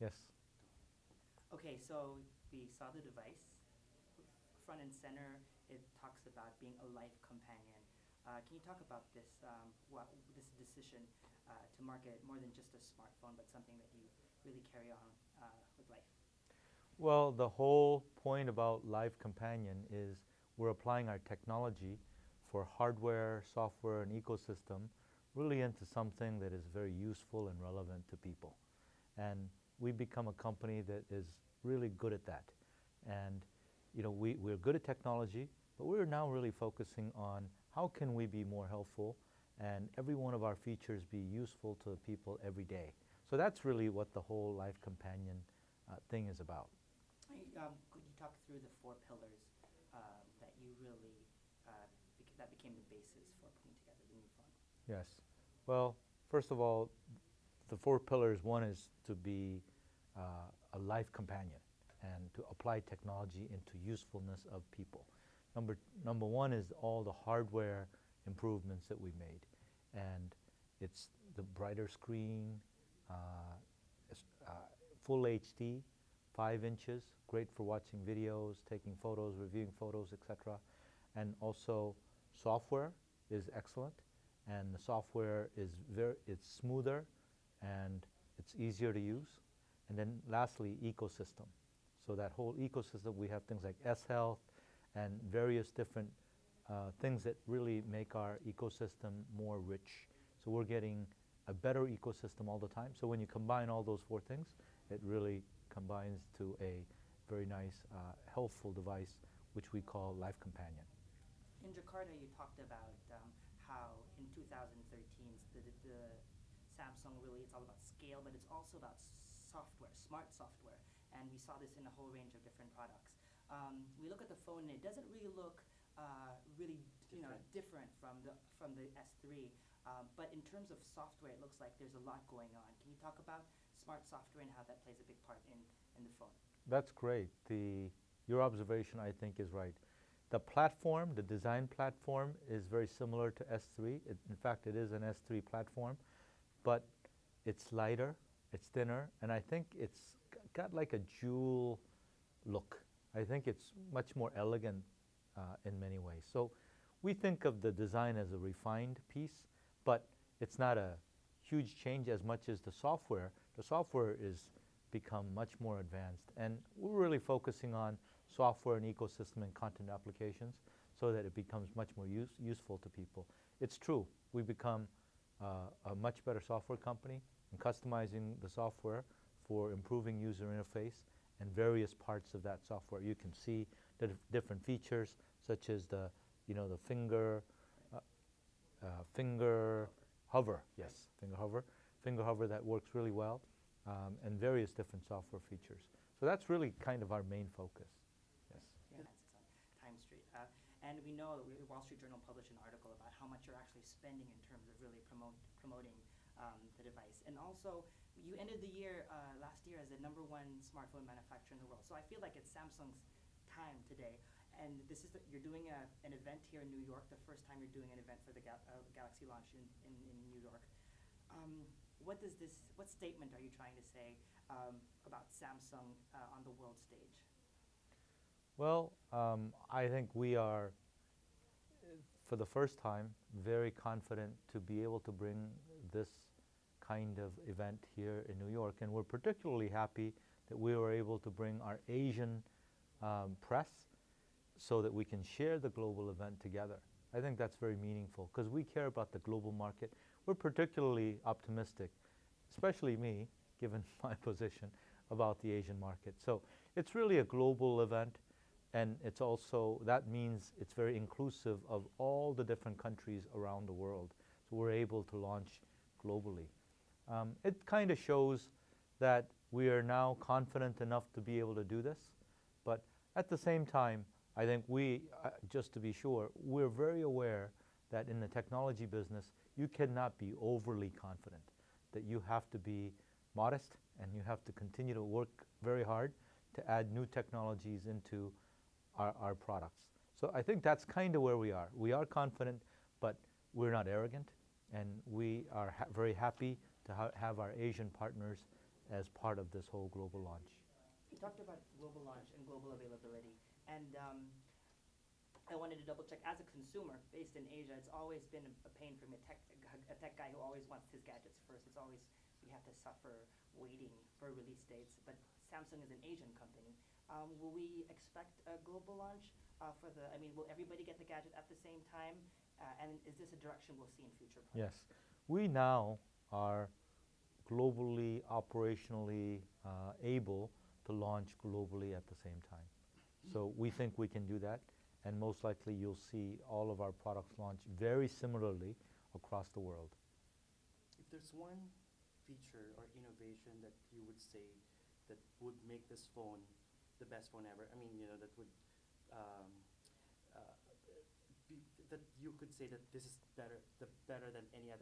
Yes. Okay, so we saw the device. Front and center, it talks about being a life companion. Can you talk about this decision to market more than just a smartphone, but something that you really carry on with life? Well, the whole point about Live Companion is we're applying our technology for hardware, software, and ecosystem really into something that is very useful and relevant to people. And we become a company that is really good at that. And we're good at technology, but we're now really focusing on how can we be more helpful and every one of our features be useful to people every day. So that's really what the whole Life Companion thing is about. Could you talk through the four pillars that you really that became the basis for putting together the new phone? Yes. Well, first of all, the four pillars, one is to be a life companion and to apply technology into usefulness of people. Number one is all the hardware improvements that we made. And it's the brighter screen, uh, full HD, 5 inches, great for watching videos, taking photos, reviewing photos, etc. And also software is excellent, and the software is it's smoother and it's easier to use. And then lastly, ecosystem. So that whole ecosystem, we have things like S-Health and various different things that really make our ecosystem more rich. So we're getting a better ecosystem all the time. So when you combine all those four things, it really combines to a very nice, helpful device, which we call Life Companion. In Jakarta, you talked about how in 2013 the Samsung really it's all about scale, but it's also about software, smart software, and we saw this in a whole range of different products. We look at the phone, and it doesn't really look really different from the S3, but in terms of software, it looks like there's a lot going on. Can you talk about smart software and how that plays a big part in the phone? That's great. Your observation, I think, is right. The platform, the design platform, is very similar to S3. In fact, it is an S3 platform, but it's lighter, it's thinner, and I think it's got like a jewel look. I think it's much more elegant in many ways. So we think of the design as a refined piece, but it's not a huge change as much as the software. The software is become much more advanced, and we're really focusing on software and ecosystem and content applications so that it becomes much more useful to people. It's true, we become a much better software company in customizing the software for improving user interface and various parts of that software. You can see the different features such as the Right. finger Hover. hover, Right. yes, finger hover that works really well, and various different software features. So that's really kind of our main focus. Right. Yes. Yeah, it's on Time Street. And we know that Wall Street Journal published an article about how much you're actually spending in terms of really promoting the device. And also, you ended the year last year as the #1 smartphone manufacturer in the world. So I feel like it's Samsung's time today. And you're doing an event here in New York, the first time you're doing an event for the Galaxy launch in New York. What statement are you trying to say about Samsung on the world stage? Well, I think we are, for the first time, very confident to be able to bring this kind of event here in New York. And we're particularly happy that we were able to bring our Asian press so that we can share the global event together. I think that's very meaningful because we care about the global market. We're particularly optimistic, especially me, given my position, about the Asian market. So it's really a global event, and it's also, that means it's very inclusive of all the different countries around the world. So we're able to launch globally. It kind of shows that we are now confident enough to be able to do this, but at the same time, I think just to be sure, we're very aware that in the technology business, you cannot be overly confident, that you have to be modest and you have to continue to work very hard to add new technologies into our products. So I think that's kind of where we are. We are confident, but we're not arrogant, and we are very happy to have our Asian partners as part of this whole global launch. You talked about global launch and global availability, and I wanted to double check. As a consumer based in Asia, it's always been a pain for me, a tech guy who always wants his gadgets first. It's always we have to suffer waiting for release dates. But Samsung is an Asian company. Will we expect a global launch for the? I mean, will everybody get the gadget at the same time? And is this a direction we'll see in future Yes, products? we now are globally, operationally able to launch globally at the same time. So we think we can do that, and most likely you'll see all of our products launch very similarly across the world. If there's one feature or innovation that you would say that would make this phone the best phone ever, I mean, that would um, uh, that you could say that this is better than any other